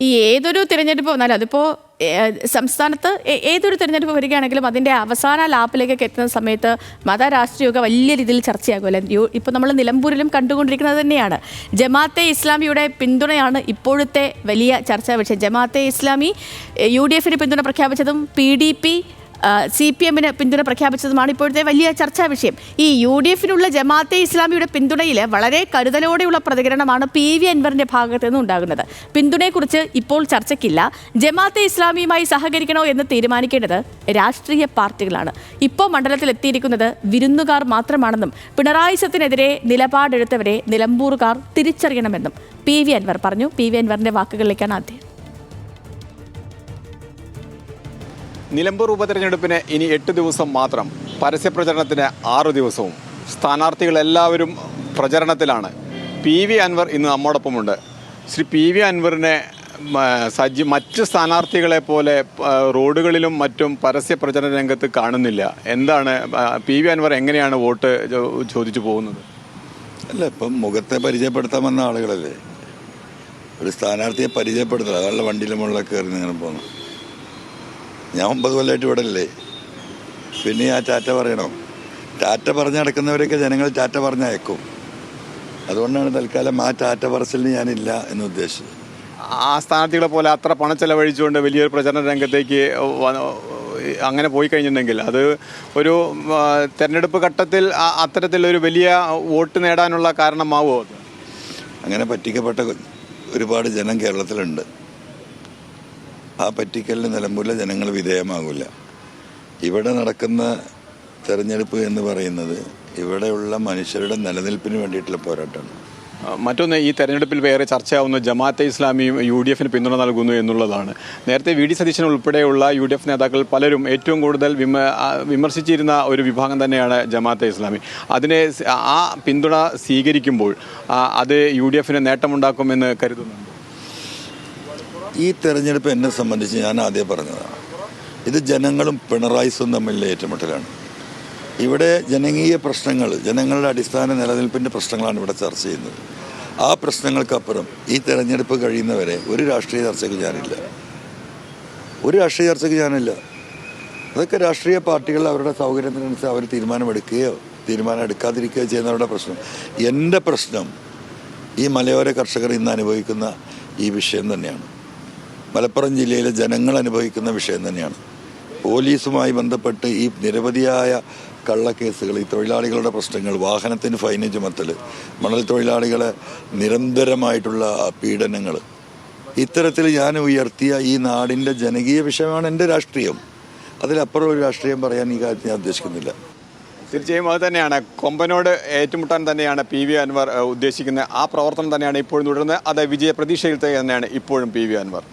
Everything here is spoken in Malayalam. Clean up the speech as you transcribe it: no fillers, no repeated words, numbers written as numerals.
ഈ ഏതൊരു തിരഞ്ഞെടുപ്പ് വന്നാലും അതിപ്പോൾ സംസ്ഥാനത്ത് ഏതൊരു തിരഞ്ഞെടുപ്പ് വരികയാണെങ്കിലും അതിൻ്റെ അവസാന ലാപ്പിലേക്കൊക്കെ എത്തുന്ന സമയത്ത് മതരാഷ്ട്രീയമൊക്കെ വലിയ രീതിയിൽ ചർച്ചയാകുമല്ലോ. ഇപ്പോൾ നമ്മൾ നിലമ്പൂരിലും കണ്ടുകൊണ്ടിരിക്കുന്നത് തന്നെയാണ്. ജമാഅത്തെ ഇസ്ലാമിയുടെ പിന്തുണയാണ് ഇപ്പോഴത്തെ വലിയ ചർച്ചാ വിഷയം. ജമാഅത്തെ ഇസ്ലാമി UDF പിന്തുണ പ്രഖ്യാപിച്ചതും PDP CPM പിന്തുണ പ്രഖ്യാപിച്ചതുമാണ് ഇപ്പോഴത്തെ വലിയ ചർച്ചാ വിഷയം. ഈ UDF ജമാഅത്തെ ഇസ്ലാമിയുടെ പിന്തുണയിൽ വളരെ കരുതലോടെയുള്ള പ്രതികരണമാണ് PV അൻവറിന്റെ ഭാഗത്തു നിന്ന് ഉണ്ടാകുന്നത്. പിന്തുണയെക്കുറിച്ച് ഇപ്പോൾ ചർച്ചയ്ക്കില്ല. ജമാഅത്തെ ഇസ്ലാമിയുമായി സഹകരിക്കണോ എന്ന് തീരുമാനിക്കേണ്ടത് രാഷ്ട്രീയ പാർട്ടികളാണ്. ഇപ്പോൾ മണ്ഡലത്തിൽ എത്തിയിരിക്കുന്നത് വിരുന്നുകാർ മാത്രമാണെന്നും പിണറായി സത്തിനെതിരെ നിലപാടെടുത്തവരെ നിലമ്പൂറുകാർ തിരിച്ചറിയണമെന്നും PV അൻവർ പറഞ്ഞു. PV അൻവറിന്റെ വാക്കുകളിലേക്കാണ് ആദ്യം. നിലമ്പൂർ ഉപതെരഞ്ഞെടുപ്പിന് ഇനി 8 ദിവസം മാത്രം. പരസ്യപ്രചരണത്തിന് 6 ദിവസവും. സ്ഥാനാർത്ഥികളെല്ലാവരും പ്രചരണത്തിലാണ്. PV അൻവർ ഇന്ന് നമ്മോടൊപ്പമുണ്ട്. ശ്രീ PV അൻവറിനെ മറ്റ് സ്ഥാനാർത്ഥികളെ പോലെ റോഡുകളിലും മറ്റും പരസ്യപ്രചരണ രംഗത്ത് കാണുന്നില്ല. എന്താണ് PV അൻവർ എങ്ങനെയാണ് വോട്ട് ചോദിച്ചു പോകുന്നത്? അല്ല, ഇപ്പം മുഖത്തെ പരിചയപ്പെടുത്താൻ വന്ന ആളുകളല്ലേ. ഒരു സ്ഥാനാർത്ഥിയെ പരിചയപ്പെടുത്തുക, അയാളുടെ വണ്ടിയിലെ മുകളിൽ കയറി ഇങ്ങനെ പോകുന്നു. ഞാൻ 9 കൊല്ലമായിട്ട് ഇവിടെ അല്ലേ, പിന്നെ ആ ടാറ്റ പറയണോ? ടാറ്റ പറഞ്ഞ് നടക്കുന്നവരൊക്കെ ജനങ്ങൾ ടാറ്റ പറഞ്ഞയക്കും. അതുകൊണ്ടാണ് തൽക്കാലം ആ ടാറ്റ പറച്ചിലിന് ഞാനില്ല എന്ന് ഉദ്ദേശിച്ചത്. ആ സ്ഥാനാർത്ഥികളെ പോലെ അത്ര പണം ചെലവഴിച്ചുകൊണ്ട് വലിയൊരു പ്രചരണ രംഗത്തേക്ക് അങ്ങനെ പോയി കഴിഞ്ഞിട്ടുണ്ടെങ്കിൽ അത് ഒരു തെരഞ്ഞെടുപ്പ് ഘട്ടത്തിൽ അത്തരത്തിലൊരു വലിയ വോട്ട് നേടാനുള്ള കാരണമാവോ? അങ്ങനെ പറ്റിക്കപ്പെട്ട ഒരുപാട് ജനം കേരളത്തിലുണ്ട്. ആ പറ്റിക്കലിന് നിലമ്പൂരിലെ ജനങ്ങൾ വിധേയമാകില്ല. ഇവിടെ നടക്കുന്ന തെരഞ്ഞെടുപ്പ് എന്ന് പറയുന്നത് ഇവിടെയുള്ള മനുഷ്യരുടെ നിലനിൽപ്പിന് വേണ്ടിയിട്ടുള്ള പോരാട്ടമാണ്. മറ്റൊന്ന്, ഈ തെരഞ്ഞെടുപ്പിൽ വേറെ ചർച്ചയാവുന്ന ജമാഅത്തെ ഇസ്ലാമിയും UDF പിന്തുണ നൽകുന്നു എന്നുള്ളതാണ്. നേരത്തെ VD സതീശൻ ഉൾപ്പെടെയുള്ള UDF നേതാക്കൾ പലരും ഏറ്റവും കൂടുതൽ വിമർശിച്ചിരുന്ന ഒരു വിഭാഗം തന്നെയാണ് ജമാഅത്തെ ഇസ്ലാമി. അതിനെ ആ പിന്തുണ സ്വീകരിക്കുമ്പോൾ അത് UDF നേട്ടമുണ്ടാക്കുമെന്ന് കരുതുന്നുണ്ട്. ഈ തെരഞ്ഞെടുപ്പ് എന്നെ സംബന്ധിച്ച് ഞാൻ ആദ്യം പറഞ്ഞതാണ്, ഇത് ജനങ്ങളും പിണറായിസും തമ്മിലുള്ള ഏറ്റുമുട്ടലാണ്. ഇവിടെ ജനകീയ പ്രശ്നങ്ങൾ, ജനങ്ങളുടെ അടിസ്ഥാന നിലനിൽപ്പിൻ്റെ പ്രശ്നങ്ങളാണ് ഇവിടെ ചർച്ച ചെയ്യുന്നത്. ആ പ്രശ്നങ്ങൾക്കപ്പുറം ഈ തെരഞ്ഞെടുപ്പ് കഴിയുന്നവരെ ഒരു രാഷ്ട്രീയ ചർച്ചയ്ക്ക് ഞാനില്ല. അതൊക്കെ രാഷ്ട്രീയ പാർട്ടികൾ അവരുടെ സൗകര്യത്തിനനുസരിച്ച് അവർ തീരുമാനം എടുക്കാതിരിക്കുകയോ ചെയ്യുന്നവരുടെ പ്രശ്നം. എൻ്റെ പ്രശ്നം ഈ മലയോര കർഷകർ ഇന്ന് അനുഭവിക്കുന്ന ഈ വിഷയം തന്നെയാണ്. മലപ്പുറം ജില്ലയിലെ ജനങ്ങൾ അനുഭവിക്കുന്ന വിഷയം തന്നെയാണ്. പോലീസുമായി ബന്ധപ്പെട്ട് ഈ നിരവധിയായ കള്ളക്കേസുകൾ, ഈ തൊഴിലാളികളുടെ പ്രശ്നങ്ങൾ, വാഹനത്തിന് ഫൈന് ചുമത്തൽ, മണൽ തൊഴിലാളികളെ നിരന്തരമായിട്ടുള്ള പീഡനങ്ങൾ, ഇത്തരത്തിൽ ഞാൻ ഉയർത്തിയ ഈ നാടിൻ്റെ ജനകീയ വിഷയമാണ് എൻ്റെ രാഷ്ട്രീയം. അതിലപ്പുറം ഒരു രാഷ്ട്രീയം പറയാൻ ഈ കാര്യത്തിൽ ഞാൻ ഉദ്ദേശിക്കുന്നില്ല. തീർച്ചയായും അത് തന്നെയാണ്. കൊമ്പനോട് ഏറ്റുമുട്ടാൻ തന്നെയാണ് PV അൻവർ ഉദ്ദേശിക്കുന്നത്. ആ പ്രവർത്തനം തന്നെയാണ് ഇപ്പോഴും തുടരുന്നത്. അത് വിജയ പ്രതീക്ഷയിൽ തന്നെയാണ് ഇപ്പോഴും PV അൻവർ.